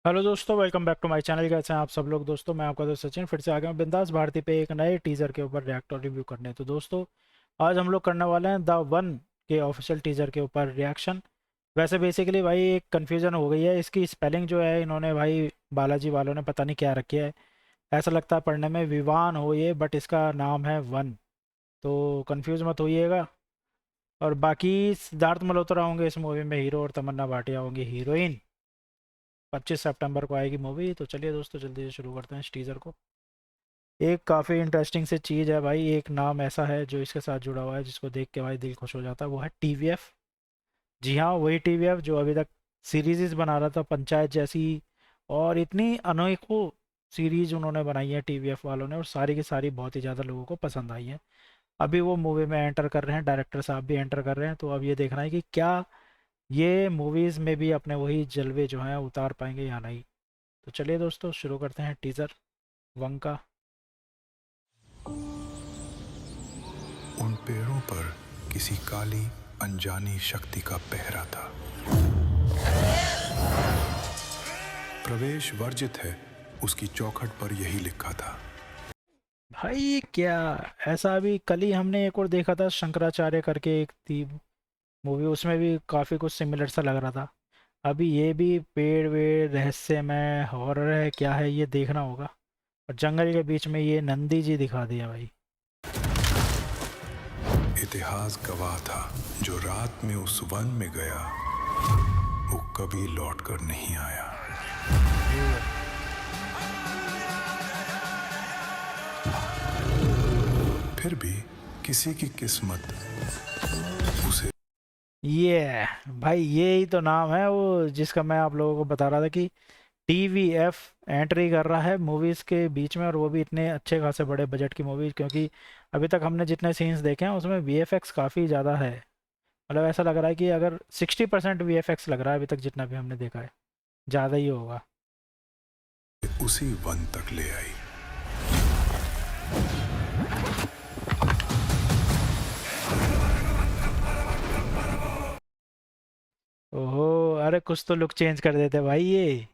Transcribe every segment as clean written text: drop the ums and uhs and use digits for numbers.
Hello दोस्तों, welcome back to my channel. कैसे हैं आप सब लोग? दोस्तों मैं आपका दोस्त सचिन फिर से आ गया हूं बिंदास भारती पे एक नए टीज़र के ऊपर रिएक्ट और रिव्यू करने। तो दोस्तों आज हम लोग करने वाले हैं द वन के ऑफिशियल टीज़र के ऊपर रिएक्शन। वैसे बेसिकली भाई एक कन्फ्यूज़न हो गई है, इसकी स्पेलिंग जो है इन्होंने भाई बालाजी वालों ने पता नहीं क्या रखी है। ऐसा लगता है पढ़ने में विवान हो ये, बट इसका नाम है वन। तो कंफ्यूज मत होइएगा। और बाकी सिद्धार्थ मल्होत्रा होंगे इस मूवी में हीरो और तमन्ना भाटिया होंगी हीरोइन। 25 सितंबर को आएगी मूवी। तो चलिए दोस्तों जल्दी से शुरू करते हैं इस टीज़र को। एक काफ़ी इंटरेस्टिंग सी चीज़ है भाई, एक नाम ऐसा है जो इसके साथ जुड़ा हुआ है जिसको देख के भाई दिल खुश हो जाता है, वो है टीवीएफ। जी हाँ, वही टीवीएफ जो अभी तक सीरीज़ बना रहा था पंचायत जैसी। और इतनी अनोखी सीरीज उन्होंने बनाई है टीवीएफ वालों ने, और सारी की सारी बहुत ही ज़्यादा लोगों को पसंद आई है। अभी वो मूवी में एंटर कर रहे हैं, डायरेक्टर साहब भी एंटर कर रहे हैं। तो अब ये देखना है कि क्या ये मूवीज़ में भी अपने वही जलवे जो हैं उतार पाएंगे या नहीं। तो चलिए दोस्तों शुरू करते हैं टीज़र वन का। उन पेड़ों पर किसी काली अनजानी शक्ति का पहरा था। प्रवेश वर्जित है, उसकी चौखट पर यही लिखा था। भाई क्या ऐसा, अभी कल ही हमने एक और देखा था शंकराचार्य करके एक थी मूवी, उसमें भी काफ़ी कुछ सिमिलर सा लग रहा था। अभी ये भी पेड़ वेड़ रहस्यमय हॉरर है, क्या है ये देखना होगा। और जंगल के बीच में ये नंदी जी दिखा दिया भाई। इतिहास गवाह था, जो रात में उस वन में गया वो कभी लौटकर नहीं आया। फिर भी किसी की किस्मत उसे। ये भाई ये ही तो नाम है वो जिसका मैं आप लोगों को बता रहा था कि टीवीएफ एंट्री कर रहा है मूवीज़ के बीच में, और वो भी इतने अच्छे खासे बड़े बजट की मूवी। क्योंकि अभी तक हमने जितने सीन्स देखे हैं उसमें वीएफएक्स काफ़ी ज़्यादा है। मतलब ऐसा लग रहा है कि अगर 60% वीएफएक्स लग रहा है अभी तक जितना भी हमने देखा है, ज़्यादा ही होगा। उसी वन तक ले आई। ओहो, अरे कुछ तो लुक चेंज कर देते भाई ये।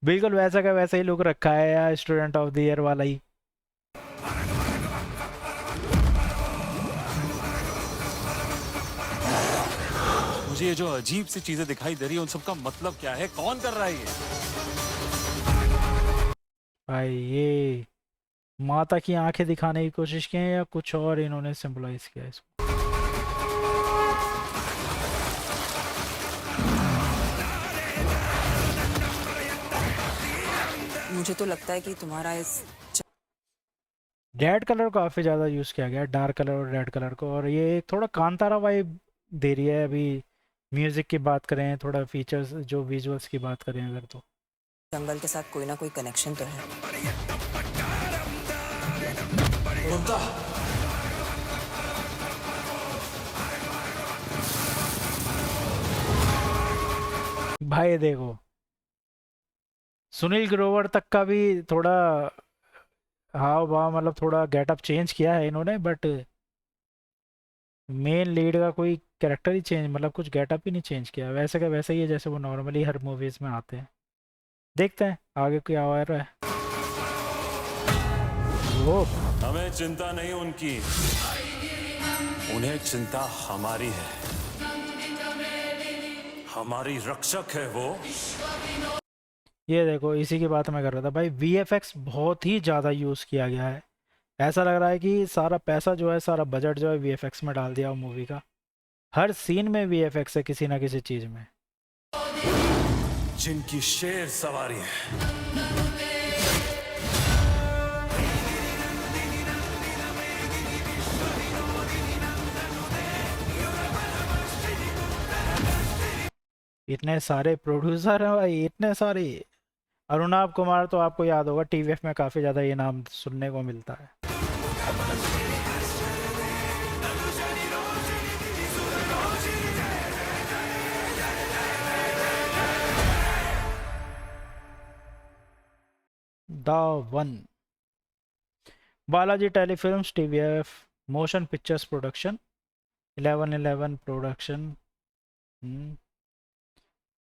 बिल्कुल वैसा का वैसा ही लुक रखा है यार, स्टूडेंट ऑफ द ईयर वाला ही। मुझे ये जो अजीब सी चीजें दिखाई दे रही है उन सबका मतलब क्या है? कौन कर रहा है ये? भाई ये माता की आंखें दिखाने की कोशिश की है या कुछ और इन्होंने सिंबलाइज किया है इसको। मुझे तो लगता है कि तुम्हारा इस रेड कलर काफ़ी ज़्यादा यूज़ किया गया है, डार्क कलर और रेड कलर को। और ये थोड़ा कांतारा वाइब दे रही है। अभी म्यूज़िक की बात करें, थोड़ा फीचर्स जो विजुअल्स की बात करें अगर, तो जंगल के साथ कोई ना कोई कनेक्शन तो है। भाई देखो सुनील ग्रोवर तक का भी थोड़ा हाव भाव, मतलब थोड़ा गेटअप चेंज किया है इन्होंने, बट मेन लीड का कोई कैरेक्टर ही चेंज, मतलब कुछ गेटअप ही नहीं चेंज किया। वैसे का वैसे ही है जैसे वो नॉर्मली हर मूवीज में आते हैं। देखते हैं आगे क्या आ रहा है। वो हमें चिंता नहीं उनकी, उन्हें चिंता हमारी है। हमारी रक्षक है वो। ये देखो इसी की बात मैं कर रहा था भाई, वीएफएक्स बहुत ही ज़्यादा यूज़ किया गया है। ऐसा लग रहा है कि सारा पैसा जो है, सारा बजट जो है वीएफएक्स में डाल दिया मूवी का। हर सीन में वीएफएक्स है किसी ना किसी चीज़ में। जिनकी शेर सवारी है। इतने सारे प्रोड्यूसर हैं भाई, इतने सारे। अरुणाब कुमार तो आपको याद होगा, टीवीएफ में काफ़ी ज़्यादा ये नाम सुनने को मिलता है। The one, Balaji telefilms TVF motion pictures production, 1111 production,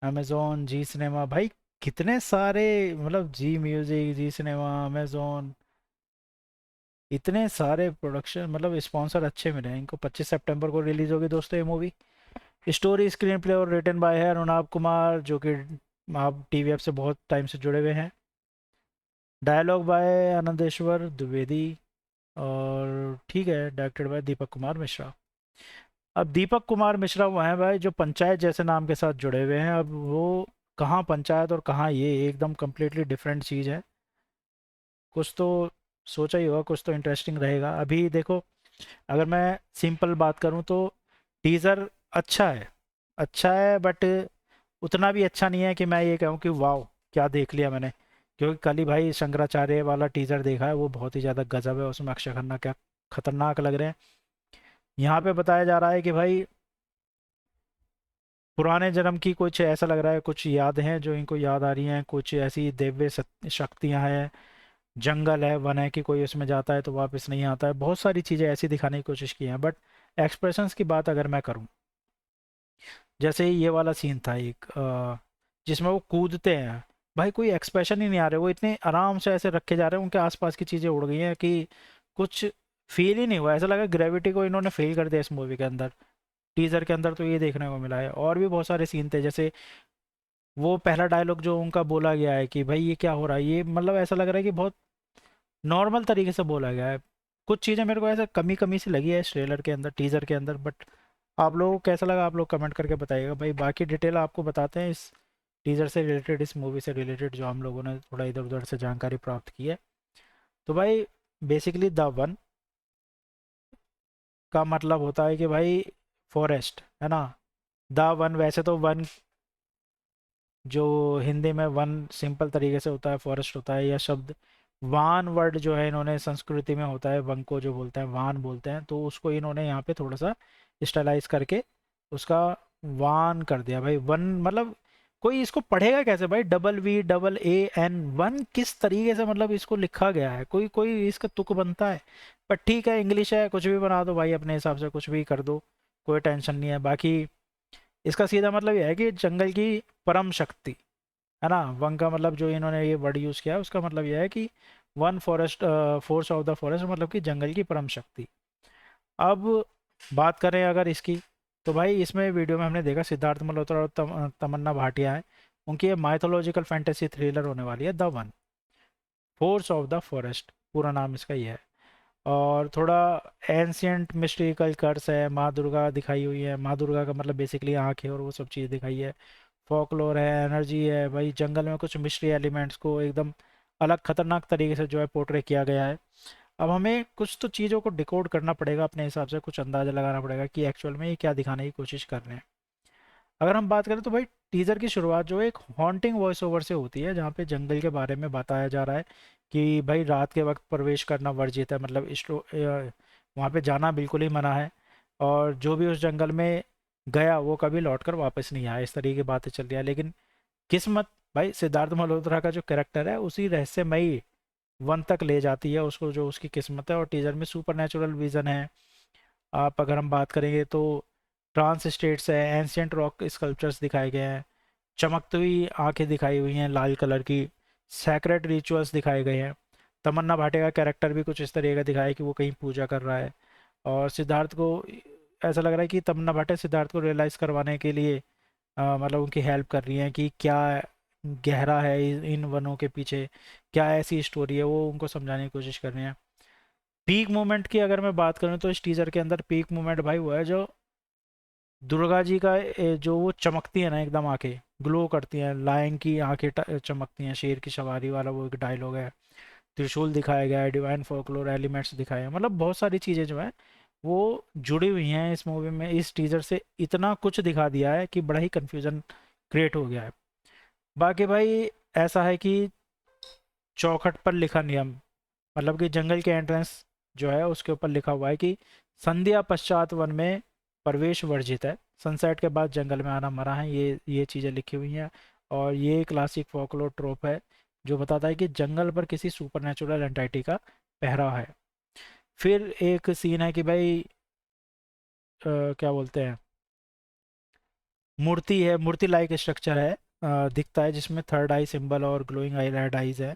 Amazon Zee cinema. भाई कितने सारे, मतलब Zee music, Zee cinema, Amazon, इतने सारे प्रोडक्शन मतलब स्पॉन्सर अच्छे मिले हैं इनको। 25 सितंबर को रिलीज होगी दोस्तों ये मूवी। स्टोरी, स्क्रीन प्ले और रिटन बाय है अनुनाब कुमार, जो कि आप टीवीएफ से बहुत टाइम से जुड़े हुए हैं। डायलॉग बाय आनंदेश्वर द्विवेदी, और ठीक है, डायरेक्टेड बाय दीपक कुमार मिश्रा। अब दीपक कुमार मिश्रा वो हैं भाई जो पंचायत जैसे नाम के साथ जुड़े हुए हैं। अब वो कहाँ पंचायत और कहाँ ये, एकदम कम्प्लीटली डिफरेंट चीज़ है। कुछ तो सोचा ही होगा, कुछ तो इंटरेस्टिंग रहेगा। अभी देखो, अगर मैं सिंपल बात करूँ तो टीज़र अच्छा है, अच्छा है, बट उतना भी अच्छा नहीं है कि मैं ये कहूँ कि वाह क्या देख लिया मैंने। क्योंकि कल ही भाई शंकराचार्य वाला टीज़र देखा है, वो बहुत ही ज़्यादा गजब है। उसमें अक्षय खन्ना क्या खतरनाक लग रहे हैं। यहाँ पे बताया जा रहा है कि भाई पुराने जन्म की कुछ ऐसा लग रहा है, कुछ याद हैं जो इनको याद आ रही हैं, कुछ ऐसी दिव्य शक्तियाँ हैं, जंगल है, वन है कि कोई उसमें जाता है तो वापस नहीं आता है। बहुत सारी चीज़ें ऐसी दिखाने की कोशिश की हैं। बट एक्सप्रेशंस की बात अगर मैं करूं, जैसे ये वाला सीन था एक जिसमें वो कूदते हैं, भाई कोई एक्सप्रेशन ही नहीं आ रहे, वो इतने आराम से ऐसे रखे जा रहे हैं, उनके आसपास की चीज़ें उड़ गई हैं कि कुछ फील ही नहीं हुआ। ऐसा लगा ग्रेविटी को इन्होंने फेल कर दिया इस मूवी के अंदर। टीजर के अंदर तो ये देखने को मिला है। और भी बहुत सारे सीन थे, जैसे वो पहला डायलॉग जो उनका बोला गया है कि भाई ये क्या हो रहा है, ये मतलब ऐसा लग रहा है कि बहुत नॉर्मल तरीके से बोला गया है। कुछ चीज़ें मेरे को ऐसा कमी कमी सी लगी है इस ट्रेलर के अंदर, टीज़र के अंदर। बट आप लोगों को कैसा लगा, आप लोग कमेंट करके बताइएगा भाई। बाकी डिटेल आपको बताते हैं इस टीज़र से रिलेटेड, इस मूवी से रिलेटेड, जो हम लोगों ने थोड़ा इधर उधर से जानकारी प्राप्त की है। तो भाई बेसिकली द वन का मतलब होता है कि भाई फॉरेस्ट है ना। द वन, वैसे तो वन जो हिंदी में वन सिंपल तरीके से होता है फॉरेस्ट होता है, या शब्द वान वर्ड जो है इन्होंने संस्कृति में होता है, वन को जो बोलते हैं वान बोलते हैं, तो उसको इन्होंने यहाँ पे थोड़ा सा स्टाइलाइज करके उसका वान कर दिया भाई। वन मतलब कोई इसको पढ़ेगा कैसे भाई, WVAAN, वन किस तरीके से मतलब इसको लिखा गया है, कोई कोई इसका तुक बनता है। पर ठीक है, इंग्लिश है, कुछ भी बना दो भाई अपने हिसाब से, कुछ भी कर दो, कोई टेंशन नहीं है। बाकी इसका सीधा मतलब यह है कि जंगल की परम शक्ति है ना। वन का मतलब जो इन्होंने ये वर्ड यूज़ किया है उसका मतलब यह है कि one forest, force of the forest, मतलब कि जंगल की परम शक्ति। अब बात करें अगर इसकी, तो भाई इसमें वीडियो में हमने देखा सिद्धार्थ मल्होत्रा और तमन्ना भाटिया है। उनकी ये माइथोलॉजिकल फैंटेसी थ्रिलर होने वाली है the one, force of the forest, पूरा नाम इसका ये है। और थोड़ा एंशियंट मिस्ट्रिकल कर्स है, माँ दुर्गा दिखाई हुई है। माँ दुर्गा का मतलब बेसिकली आँख है और वो सब चीज़ दिखाई है। फॉकलोर है, एनर्जी है भाई, जंगल में कुछ मिस्ट्री एलिमेंट्स को एकदम अलग खतरनाक तरीके से जो है पोर्ट्रे किया गया है। अब हमें कुछ तो चीज़ों को डिकोड करना पड़ेगा अपने हिसाब से, कुछ अंदाज़ा लगाना पड़ेगा कि एक्चुअल में ये क्या दिखाने की कोशिश कर रहे हैं। अगर हम बात करें तो भाई टीज़र की शुरुआत जो है एक हॉन्टिंग वॉइस ओवर से होती है, जहाँ पे जंगल के बारे में बताया जा रहा है कि भाई रात के वक्त प्रवेश करना वर्जित है, मतलब वहाँ पे जाना बिल्कुल ही मना है। और जो भी उस जंगल में गया वो कभी लौट कर वापस नहीं आया, इस तरीके की बातें चल रही है। लेकिन किस्मत भाई सिद्धार्थ मल्होत्रा का जो कैरेक्टर है उसी रहस्यमयी वन तक ले जाती है उसको, जो उसकी किस्मत है। और टीजर में सुपर नेचुरल विजन है। आप अगर हम बात करेंगे तो ट्रांस स्टेट्स है, एंशियंट रॉक स्कल्पचर्स दिखाए गए हैं, चमकती हुई आंखें दिखाई हुई हैं लाल कलर की, सैक्रेड रिचुअल्स दिखाए गए हैं। तमन्ना भाटिया का कैरेक्टर भी कुछ इस तरीके का दिखाया है कि वो कहीं पूजा कर रहा है। और सिद्धार्थ को ऐसा लग रहा है कि तमन्ना भाटिया सिद्धार्थ को रियलाइज़ करवाने के लिए मतलब उनकी हेल्प कर रही हैं कि क्या गहरा है इन वनों के पीछे, क्या ऐसी स्टोरी है, वो उनको समझाने की कोशिश कर रही हैं। पीक मोमेंट की अगर मैं बात करूँ तो इस टीज़र के अंदर पीक मोमेंट भाई वो है जो दुर्गा जी का जो वो चमकती है ना एकदम, आंखें ग्लो करती हैं, लायन की आंखें चमकती हैं, शेर की सवारी वाला वो एक डायलॉग है। त्रिशूल दिखाया गया है, डिवाइन फोकलोर एलिमेंट्स दिखाए हैं, मतलब बहुत सारी चीज़ें जो है वो जुड़ी हुई हैं इस मूवी में। इस टीज़र से इतना कुछ दिखा दिया है कि बड़ा ही कन्फ्यूज़न क्रिएट हो गया है। बाकी भाई ऐसा है कि चौखट पर लिखा नियम, मतलब कि जंगल के एंट्रेंस जो है उसके ऊपर लिखा हुआ है कि संध्या पश्चात वन में प्रवेश वर्जित है, सनसेट के बाद जंगल में आना मना है, ये चीज़ें लिखी हुई हैं। और ये क्लासिक फोकलोर ट्रोप है जो बताता है कि जंगल पर किसी सुपरनेचुरल एंटाइटी का पहरा है। फिर एक सीन है कि भाई क्या बोलते हैं, मूर्ति है, मूर्ति लाइक स्ट्रक्चर है दिखता है जिसमें थर्ड आई सिंबल और ग्लोइंग आई रेड आइज है,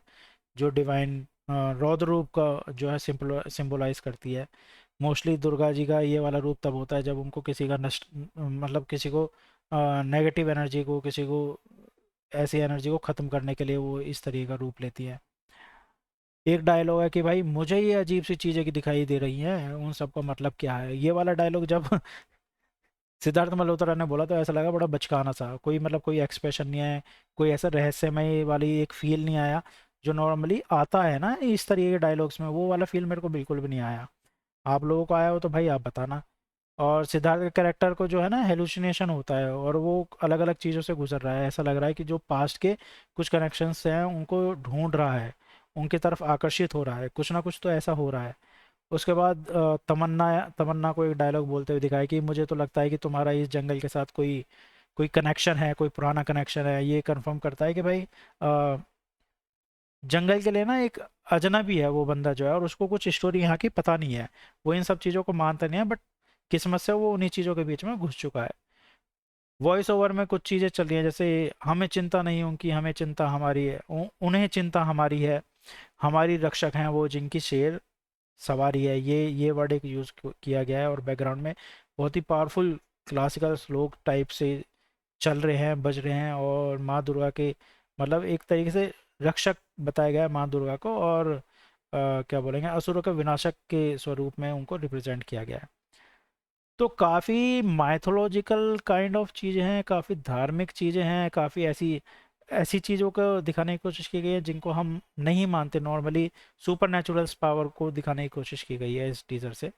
जो डिवाइन रौद्र रूप का जो है सिंबलाइज करती है। मोस्टली दुर्गा जी का ये वाला रूप तब होता है जब उनको किसी का नष्ट, मतलब किसी को नेगेटिव एनर्जी को, किसी को ऐसी एनर्जी को ख़त्म करने के लिए वो इस तरीके का रूप लेती है। एक डायलॉग है कि भाई मुझे ये अजीब सी चीज़ें की दिखाई दे रही हैं, उन सब का मतलब क्या है। ये वाला डायलॉग जब सिद्धार्थ मल्होत्रा ने बोला तो ऐसा लगा बड़ा बचकाना सा, कोई मतलब कोई एक्सप्रेशन नहीं है, कोई ऐसा रहस्यमय वाली एक फील नहीं आया जो नॉर्मली आता है ना इस तरीके के डायलॉग्स में। वो वाला फील मेरे को बिल्कुल भी नहीं आया। आप लोगों को आया हो तो भाई आप बताना। और सिद्धार्थ के कैरेक्टर को जो है ना हेलुसिनेशन होता है और वो अलग अलग चीज़ों से गुजर रहा है। ऐसा लग रहा है कि जो पास्ट के कुछ कनेक्शंस हैं उनको ढूंढ रहा है, उनकी तरफ आकर्षित हो रहा है, कुछ ना कुछ तो ऐसा हो रहा है। उसके बाद तमन्ना तमन्ना को एक डायलॉग बोलते हुए दिखाया कि मुझे तो लगता है कि तुम्हारा इस जंगल के साथ कोई कोई कनेक्शन है, कोई पुराना कनेक्शन है। ये कंफर्म करता है कि भाई जंगल के लिए ना एक अजनबी है वो बंदा जो है, और उसको कुछ स्टोरी यहाँ की पता नहीं है। वो इन सब चीज़ों को मानता नहीं है, बट किस्मत से वो उन्हीं चीज़ों के बीच में घुस चुका है। वॉइस ओवर में कुछ चीज़ें चल रही हैं जैसे हमें चिंता नहीं उनकी, हमें चिंता हमारी है, उन्हें चिंता हमारी है, हमारी रक्षक हैं वो जिनकी शेर सवारी है। ये वर्ड एक यूज़ किया गया है और बैकग्राउंड में बहुत ही पावरफुल क्लासिकल श्लोक टाइप से चल रहे हैं, बज रहे हैं। और माँ दुर्गा के मतलब एक तरीके से रक्षक बताया गया है माँ दुर्गा को, और क्या बोलेंगे, असुरों के विनाशक के स्वरूप में उनको रिप्रेजेंट किया गया है। तो काफ़ी माइथोलॉजिकल काइंड ऑफ चीज़ें हैं, काफ़ी धार्मिक चीज़ें हैं, काफ़ी ऐसी ऐसी चीज़ों को दिखाने की कोशिश की गई है जिनको हम नहीं मानते नॉर्मली। सुपर नेचुरल्स पावर को दिखाने की कोशिश की गई है इस टीज़र से।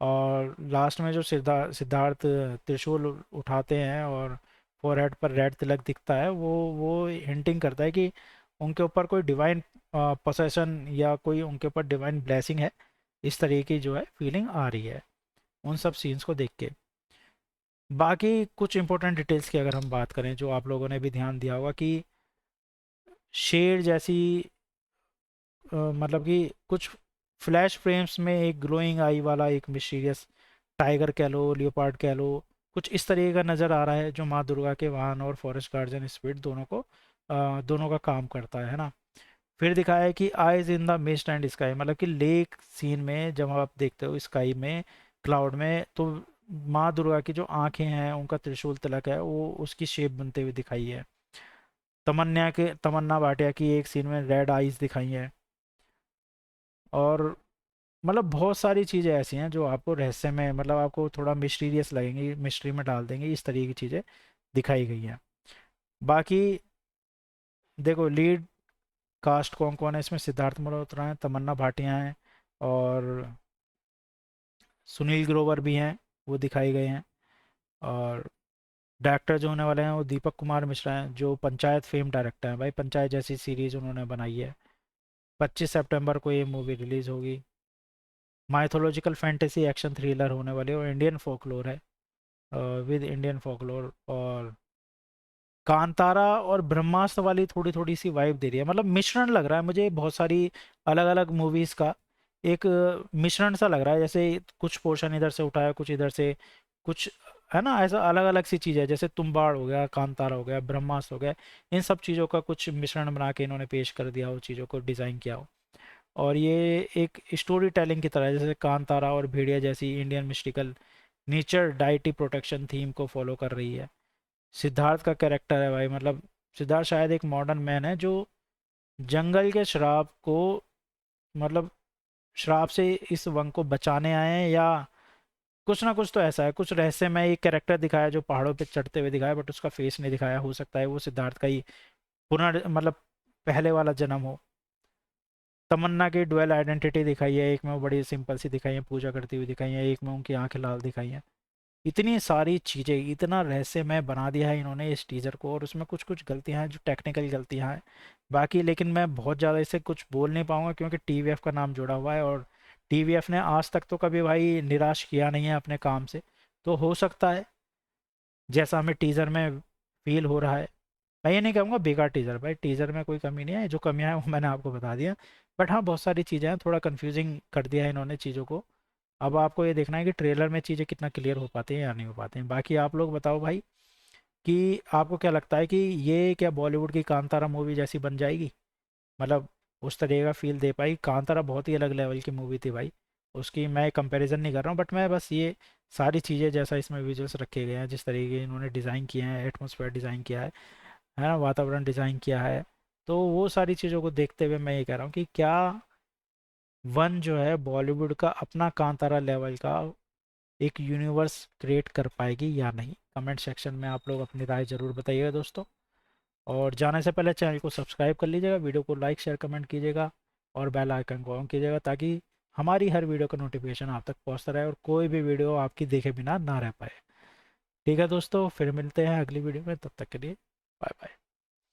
और लास्ट में जो सिद्धार्थ त्रिशूल उठाते हैं और फोरहेड पर रेड तिलक दिखता है, वो हिंटिंग करता है कि उनके ऊपर कोई डिवाइन पोसेशन या कोई उनके ऊपर डिवाइन ब्लेसिंग है। इस तरीके की जो है फीलिंग आ रही है उन सब सीन्स को देख के। बाकी कुछ इंपॉर्टेंट डिटेल्स की अगर हम बात करें जो आप लोगों ने भी ध्यान दिया होगा कि शेर जैसी मतलब कि कुछ फ्लैश फ्रेम्स में एक ग्लोइंग आई वाला एक मिस्टीरियस टाइगर कह लो, लियोपार्ड कह लो, कुछ इस तरीके का नज़र आ रहा है जो माँ दुर्गा के वाहन और फॉरेस्ट गार्जियन स्पिरिट दोनों को दोनों का काम करता है ना। फिर दिखाया है कि eyes in the mist and sky, मतलब कि लेक सीन में जब आप देखते हो स्काई में, क्लाउड में, तो माँ दुर्गा की जो आंखें हैं, उनका त्रिशूल तिलक है, वो उसकी शेप बनते हुए दिखाई है। तमन्ना भाटिया की एक सीन में रेड आइज दिखाई है। और मतलब बहुत सारी चीज़ें ऐसी हैं जो आपको रहस्य में, मतलब आपको थोड़ा मिस्टीरियस लगेंगी, मिस्ट्री में डाल देंगे, इस तरीके की चीज़ें दिखाई गई हैं। बाकी देखो लीड कास्ट कौन कौन है इसमें, सिद्धार्थ मल्होत्रा हैं, तमन्ना भाटिया हैं, और सुनील ग्रोवर भी हैं, वो दिखाए गए हैं। और डायरेक्टर जो होने वाले हैं वो दीपक कुमार मिश्रा हैं, जो पंचायत फेम डायरेक्टर हैं। भाई पंचायत जैसी सीरीज़ उन्होंने बनाई है। 25 सितंबर को ये मूवी रिलीज़ होगी। माइथोलॉजिकल फैंटेसी एक्शन थ्रिलर होने वाली है और इंडियन फोकलोर है, विद इंडियन फोकलोर। और कांतारा और ब्रह्मास्त्र वाली थोड़ी थोड़ी सी वाइब दे रही है, मतलब मिश्रण लग रहा है मुझे बहुत सारी अलग अलग मूवीज़ का एक मिश्रण सा लग रहा है। जैसे कुछ पोर्शन इधर से उठाया, कुछ इधर से, कुछ है ना, ऐसा अलग अलग सी चीज़ है। जैसे तुम्बाड़ हो गया, कांतारा हो गया, ब्रह्मास्त्र हो गया, इन सब चीज़ों का कुछ मिश्रण बना के इन्होंने पेश कर दिया हो, चीज़ों को डिज़ाइन किया हो। और ये एक स्टोरी टेलिंग की तरह है, जैसे कांतारा और भेड़िया जैसी Indian mystical nature deity protection theme को फॉलो कर रही है। सिद्धार्थ का कैरेक्टर है भाई, मतलब सिद्धार्थ शायद एक मॉडर्न मैन है जो जंगल के श्राप को, मतलब श्राप से इस वंग को बचाने आए हैं, या कुछ ना कुछ तो ऐसा है। कुछ रहस्यमय एक कैरेक्टर दिखाया जो पहाड़ों पे चढ़ते हुए दिखाया, बट उसका फेस नहीं दिखाया। हो सकता है वो सिद्धार्थ का ही मतलब पहले वाला जन्म हो। तमन्ना की डुअल आइडेंटिटी दिखाई है, एक में वो बड़ी सिंपल सी दिखाई है, पूजा करती हुई दिखाई है, एक में उनकी आंखें लाल दिखाई हैं। इतनी सारी चीज़ें, इतना रहस्यमय बना दिया है इन्होंने इस टीज़र को, और उसमें कुछ कुछ गलतियां हैं जो टेक्निकल गलतियां हैं बाकी। लेकिन मैं बहुत ज़्यादा इसे कुछ बोल नहीं पाऊंगा क्योंकि टीवीएफ का नाम जुड़ा हुआ है, और टीवीएफ ने आज तक तो कभी भाई निराश किया नहीं है अपने काम से। तो हो सकता है जैसा हमें टीज़र में फील हो रहा है, मैं ये नहीं कहूँगा बेकार टीज़र, भाई टीज़र में कोई कमी नहीं है, जो कमियां हैं वो मैंने आपको बता दिया। बट हाँ, बहुत सारी चीज़ें हैं, थोड़ा कन्फ्यूजिंग कर दिया है इन्होंने चीज़ों को। अब आपको ये देखना है कि ट्रेलर में चीज़ें कितना क्लियर हो पाती हैं या नहीं हो पाती हैं। बाकी आप लोग बताओ भाई, कि आपको क्या लगता है कि ये क्या बॉलीवुड की कांतारा मूवी जैसी बन जाएगी, मतलब उस तरह का फील दे पाई? कांतारा बहुत ही अलग लेवल की मूवी थी भाई, उसकी मैं कंपैरिजन नहीं कर रहा हूँ, बट मैं बस ये सारी चीज़ें जैसा इसमें विजुअल्स रखे गए हैं, जिस तरीके के इन्होंने डिज़ाइन किए हैं, एटमॉस्फेयर डिज़ाइन किया है ना, वातावरण डिज़ाइन किया है, तो वो सारी चीज़ों को देखते हुए मैं ये कह रहा हूँ कि क्या वन जो है बॉलीवुड का अपना कांतारा लेवल का एक यूनिवर्स क्रिएट कर पाएगी या नहीं? कमेंट सेक्शन में आप लोग अपनी राय ज़रूर बताइएगा दोस्तों। और जाने से पहले चैनल को सब्सक्राइब कर लीजिएगा, वीडियो को लाइक शेयर कमेंट कीजिएगा और बेल आइकन को ऑन कीजिएगा, ताकि हमारी हर वीडियो का नोटिफिकेशन आप तक पहुंचता रहे और कोई भी वीडियो आपकी देखे बिना ना रह पाए। ठीक है दोस्तों, फिर मिलते हैं अगली वीडियो में, तब तक के लिए बाय बाय।